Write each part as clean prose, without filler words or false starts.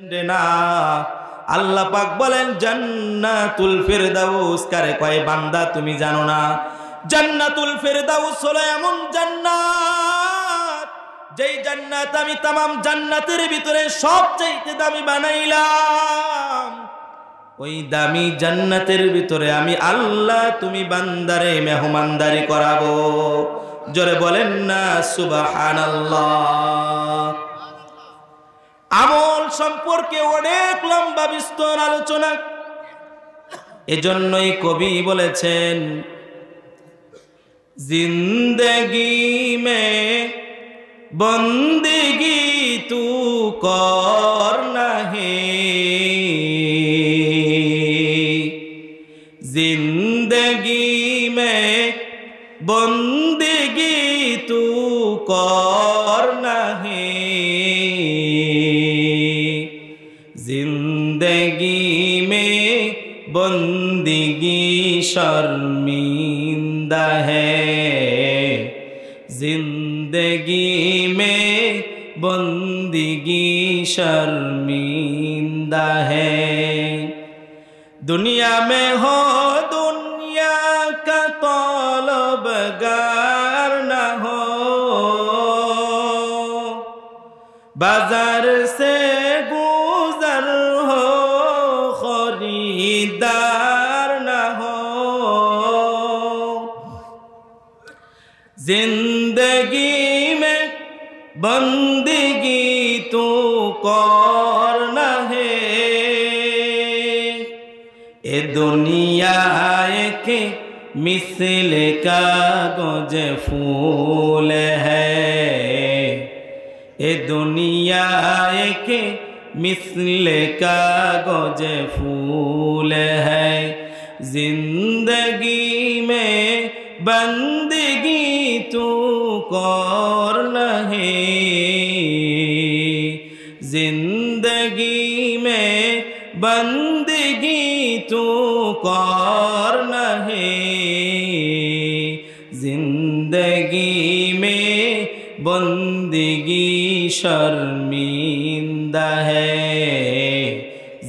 না। আল্লাহ পাক বলেন জান্নাতুল ফিরদাউস কারে কয় বান্দা তুমি জানো না? জান্নাতুল ফিরদাউস হলো এমন জান্নাত যেই জান্নাত আমি तमाम জান্নাতের ভিতরে সবচেয়ে দামি বানাইলাম। ওই দামি জান্নাতের ভিতরে আমি আল্লাহ তুমি বান্দারে মেহমানদারি করাবো। জোরে বলেন না সুবহানাল্লাহ। আমল সম্পর্কে অনেক লম্বা বিস্তর আলোচনা, এজন্যই কবি বলেছেন জিন্দেগি মে বন্দেগি তু করনা হে, जिंदगी में बंदगी तू करना है, जिंदगी में बंदगी शर्मिंदा है, जिंदगी में बंदगी शर्मिंदा है। दुनिया में हो दुनिया का तलबगार न हो, बाजार से गुजर हो खरीदार न हो, जिंदगी में बंदगी तू करना है, ए दुनिया के मिसल कागज फूल है, ए दुनिया के मिसल कागज फूल है, जिंदगी में बंदगी तू करना है, जिंदगी में बंदगी तू करना है, जिंदगी में बंदगी शर्मिंदा है,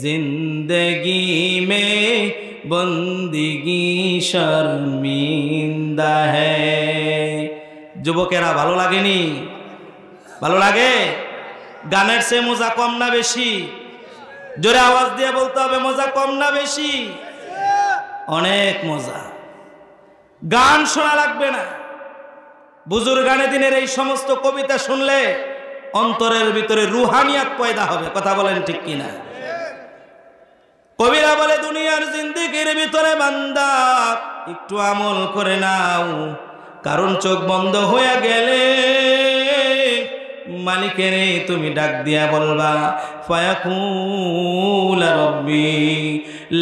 जिंदगी में बंदगी शर्मिंदा है। যুবকেরা ভালো লাগেনি? ভালো লাগে? গানের চেয়ে মজা কম না বেশি? জোরে আওয়াজ দিয়ে বলতে হবে মজা কম না বেশি? অনেক মজা। গান শোনা লাগবে না, বুজুর্গানে দিনের এই সমস্ত কবিতা শুনলে অন্তরের ভিতরে রুহানিয়াত পয়দা হবে। কথা বলেন ঠিক কিনা? কবিরা বলে দুনিয়ার জিন্দেগির ভিতরে বান্দা একটু আমল করে নাও, কারণ চোখ বন্ধ হয়ে গেলে মালিকের তুমি ডাক দিয়া বলবা ফায়াকুল রব্বি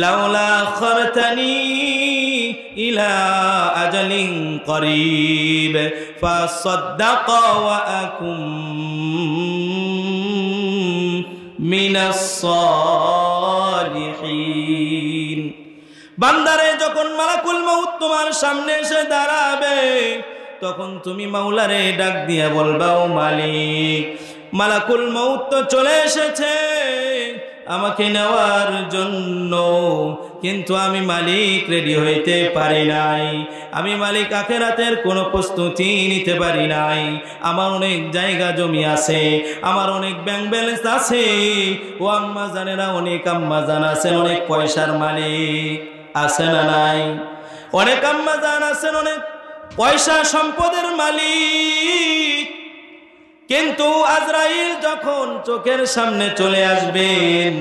লাউলা আখরতানি ইলা আজালিন করিব ফাসাদদাক ওয়া আকুম মিনাস সালিহিন। বান্দারে যখন মালাকুল মউত তোমার সামনে এসে দাঁড়াবে তখন তুমি মাওলারে ডাক দিয়া বলবা ও মালিক, মালাকুল মউত তো চলে এসেছে আমাকে নেওয়ার জন্য, কিন্তু আমি মালিক রেডি হইতে পারি নাই, আমি মালিক আখিরাতের কোনো প্রস্তুতি নিতে পারি নাই, আমার অনেক জায়গা জমি আছে, আমার অনেক ব্যাংক ব্যালেন্স আছে, ও আম্মা জানেরা অনেক আম্মা জান আছেন অনেক পয়সার মালিক আছে না নাই? অনেক আম্মা জান আছেন অনেক পয়সা সম্পদের মালিক, কিন্তু আজরাইল যখন চোখের সামনে চলে আসবেন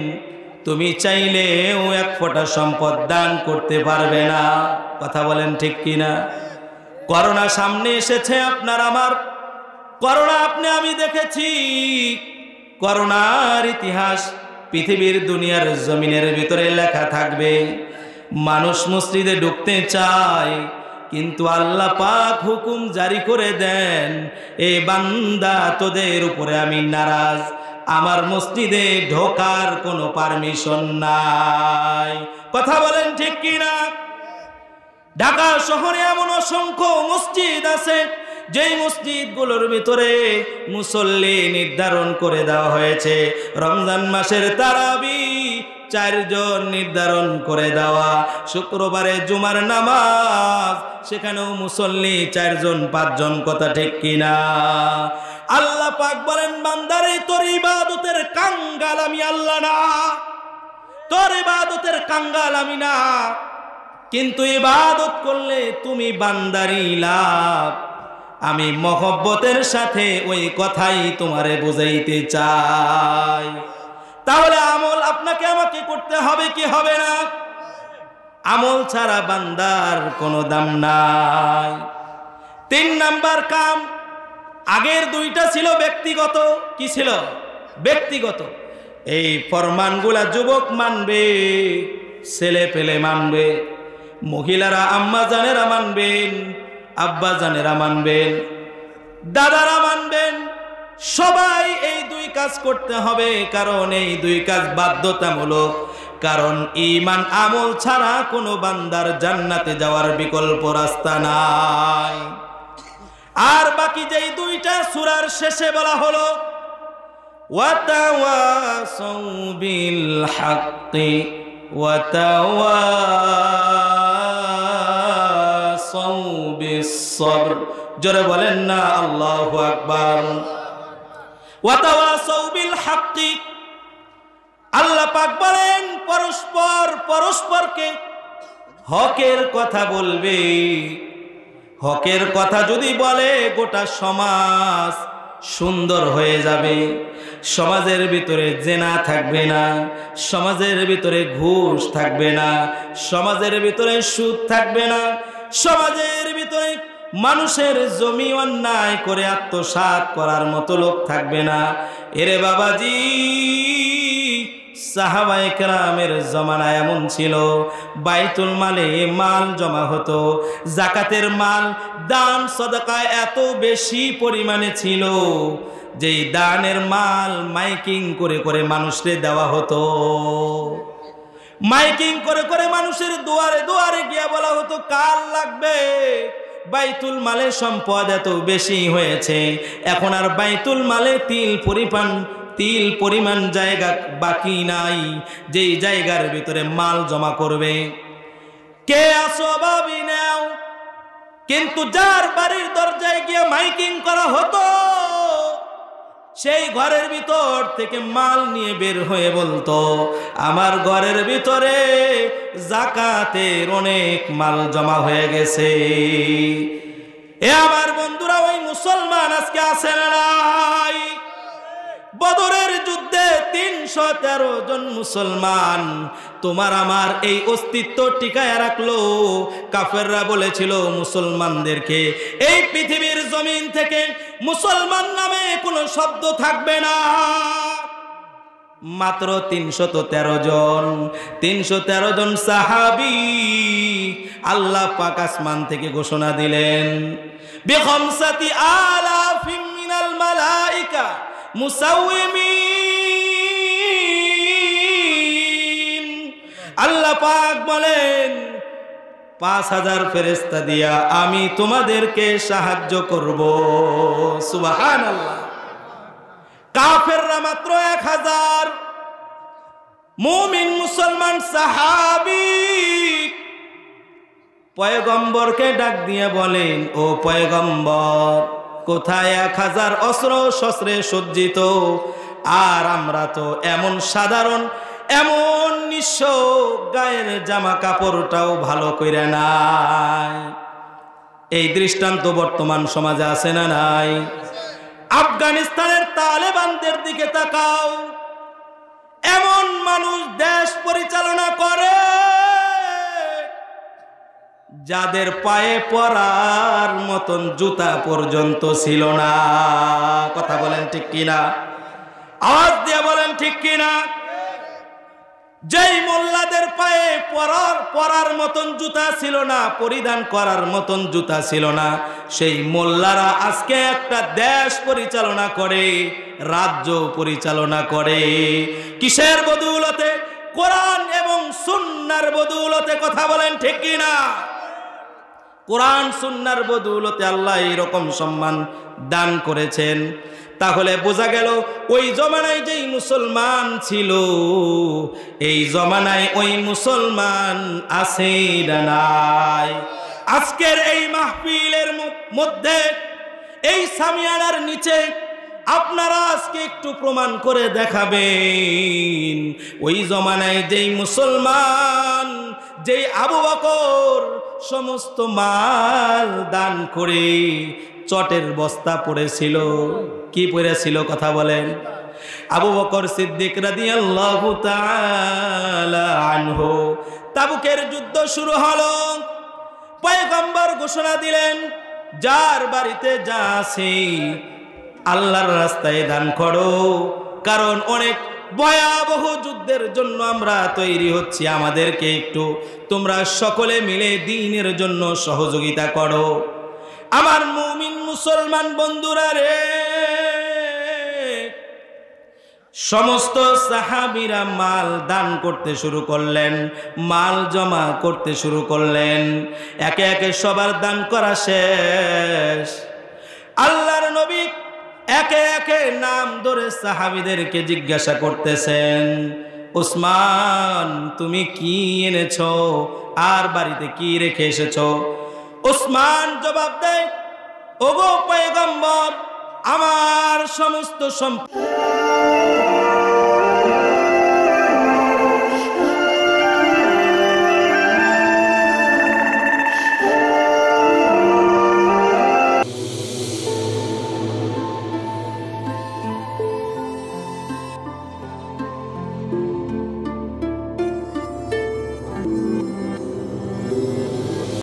তুমি চাইলেও এক ফোঁটা সম্পদ দান করতে পারবে না। কথা বলেন ঠিক কিনা? করোনা সামনে এসেছে আপনার আমার, করোনা আপনি আমি দেখেছি, করোনার ইতিহাস পৃথিবীর দুনিয়ার জমিনের ভিতরে লেখা থাকবে। মানুষ মসজিদে ঢুকতে চায় কিন্তু আল্লাহ পাক হুকুম জারি করে দেন, এ বান্দা তোদের উপরে আমি নারাজ, আমার মসজিদে ঢোকার কোনো পারমিশন নাই। কথা বলেন ঠিক কিনা? ঢাকা শহরে এমন অসংখ্য মসজিদ আছে যেই মসজিদগুলোর ভিতরে মুসল্লি নির্ধারণ করে দেওয়া হয়েছে, রমজান মাসের তারাবি 4 জন নির্ধারণ করে দেওয়া, শুক্রবারে জুমার নামাজ সেখানেও মুসল্লি 4 জন 5 জন, কথা ঠিক কিনা? আল্লাহ পাক বলেন, বান্দারে তোর ইবাদতের কাঙ্গাল আমি আল্লাহ না, তোর ইবাদতের কাঙ্গাল আমি না, কিন্তু ইবাদত করলে তুমি বান্দারি লাভ। আমি মহব্বতের সাথে ওই কথাই তোমারে বুঝাইতে চাই। তাহলে আমল আপনাকে আমাকে করতে হবে কি হবে না? আমল ছাড়া বান্দার কোনো দাম নাই। 3 নাম্বার কাম, আগের 2টা ছিল ব্যক্তিগত। কি ছিল? ব্যক্তিগত। এই ফরমানগুলা যুবক মানবে, ছেলে পেলে মানবে, মহিলারা আম্মা জানেরা মানবেন, আব্বা জানেরা মানবেন, দাদারা মানবেন, সবাই এই 2 কাজ করতে হবে। কারণ এই 2 কাজ বাধ্যতামূলক। কারণ ঈমান আমল ছাড়া কোনো বান্দার জান্নাতে যাওয়ার বিকল্প রাস্তা নাই। আর বাকি যেই 2টা সূরার শেষে বলা হলো, ওয়াতাওয়াসাউ বিল হাক্কি ওয়াতাওয়াসাউ বিস সবর। জোরে বলেন না আল্লাহু আকবার। ওয়াতাওয়াসাউ বিল হাক্কি, আল্লাহ পাক বলেন পরস্পরকে হকের কথা বলবে। হকের কথা যদি বলে গোটা সমাজ সুন্দর হয়ে যাবে। সমাজের ভিতরে জেনা থাকবে না, সমাজের ভিতরে ঘুষ থাকবে না, সমাজের ভিতরে সুদ থাকবে না, সমাজের ভিতরে মানুষের জমি অন্যায় করে আত্মসাৎ করার মতো লোক থাকবে না। এরে বাবাজি, সাহাবায়ে কেরামের জমানায় এমন ছিল, বাইতুল মালে মাল জমা হতো, জাকাতের মাল দান সদকায় এত বেশি পরিমাণে ছিল যেই দানের মাল মাইকিং করে করে মানুষকে দেওয়া হতো। মাইকিং করে করে মানুষের দুয়ারে দুয়ারে গিয়া বলা হতো, কার লাগবে? বাইতুল মালে সম্পদ এত বেশি হয়েছে, এখন আর বাইতুল মালে তিল পরিমাণ জায়গা বাকি নাই যেই জায়গার ভিতরে মাল জমা করবে। কে আসো ভাবি নাও। কিন্তু যার বাড়ির দরজায় গিয়ে মাইকিং করা হতো, সেই ঘরের ভিতর থেকে মাল নিয়ে বের হয়ে বলতো, আমার ঘরের ভিতরে যাকাতের অনেক মাল জমা হয়ে গেছে। এ আমার বন্ধুরা, ওই মুসলমান আজকে আছে না নাই? বদরের যুদ্ধে 313 জন মুসলমান তোমার আমার এই অস্তিত্ব টিকায় রাখলো। কাফেররা বলেছিল মুসলমানদেরকে এই পৃথিবীর জমিন থেকে মুসলমান নামে কোনো শব্দ থাকবে না। মাত্র 313 জন সাহাবী আল্লাহ পাক আসমান থেকে ঘোষণা দিলেন, বিখামসাতি আলাফিন মিনাল মালাইকা মুসাউমিমিন। আল্লাহ পাক বলেন, 5000 ফেরেশতা দিয়া আমি তোমাদেরকে সাহায্য করব। সুবহানাল্লাহ। কাফেররা মাত্র 1000, মুমিন মুসলমান সাহাবী পয়গম্বরকে ডাক দিয়ে বলেন, ও পয়গম্বর, কোথায় 1000 অস্ত্র শস্ত্রে সজ্জিত, আর আমরা তো এমন সাধারণ, এমন নিঃস্ব, গায়ের জামা কাপড়টাও ভালো কইরা নাই। এই দৃষ্টান্ত বর্তমান সমাজে আছে না নাই? আফগানিস্তানের তালেবানদের দিকে তাকাও, এমন মানুষ দেশ পরিচালনা করে যাদের পায়ে পরার মতন জুতা পর্যন্ত ছিল না। কথা বলেন ঠিক কিনা? আওয়াজ দিয়ে বলেন ঠিক কিনা? যেই মোল্লাদের পায়ে পরার মতন জুতা ছিল না, পরিধান করার মতন জুতা ছিল না, সেই মোল্লারা আজকে একটা দেশ পরিচালনা করে, রাজ্য পরিচালনা করে। কিসের বদৌলতে? কোরআন এবং সুন্নাহর বদৌলতে। কথা বলেন ঠিক কিনা? কোরআন সুন্নাহর বদৌলতে আল্লাহ এরকম সম্মান দান করেছেন। তাহলে বোঝা গেল ওই জমানায় যেই মুসলমান ছিল এই জমানায় ওই মুসলমান আছে না নাই? আজকের এই মাহফিলের মধ্যে এই সামিয়ানার নিচে আপনারা আজকে একটু প্রমাণ করে দেখাবেন ওই জমানায় যেই মুসলমান, যেই আবু বকর সমস্ত মাল দান করে চটের বস্তা পড়েছিল, কি পড়েছিল কথা বলেন? আবু বকর সিদ্দিক রাদিয়াল্লাহু তাআলা আনহু, তাবুকের যুদ্ধ শুরু হলো, পয়গম্বর ঘোষণা দিলেন যার বাড়িতে যা আছে আল্লাহর রাস্তায় দান করো, কারণ অনেক ভয়াবহ যুদ্ধের জন্য আমরা তৈরি হচ্ছি, আমাদেরকে একটু তোমরা সকলে মিলে দ্বীনের জন্য সহযোগিতা করো। আমার মুমিন মুসলমান বন্ধুরা রে, সমস্ত সাহাবীরা মাল দান করতে শুরু করলেন, মাল জমা করতে শুরু করলেন। একে একে সবার দান করা শেষ। আল্লাহর নবী একে একে নাম ধরে সাহাবীদেরকে জিজ্ঞাসা করতেছেন, ওসমান তুমি কি এনেছো আর বাড়িতে কি রেখে এসেছো? ওসমান জবাব দেয়, ওগো পয়গম্বর, আমার সমস্ত সম্পদ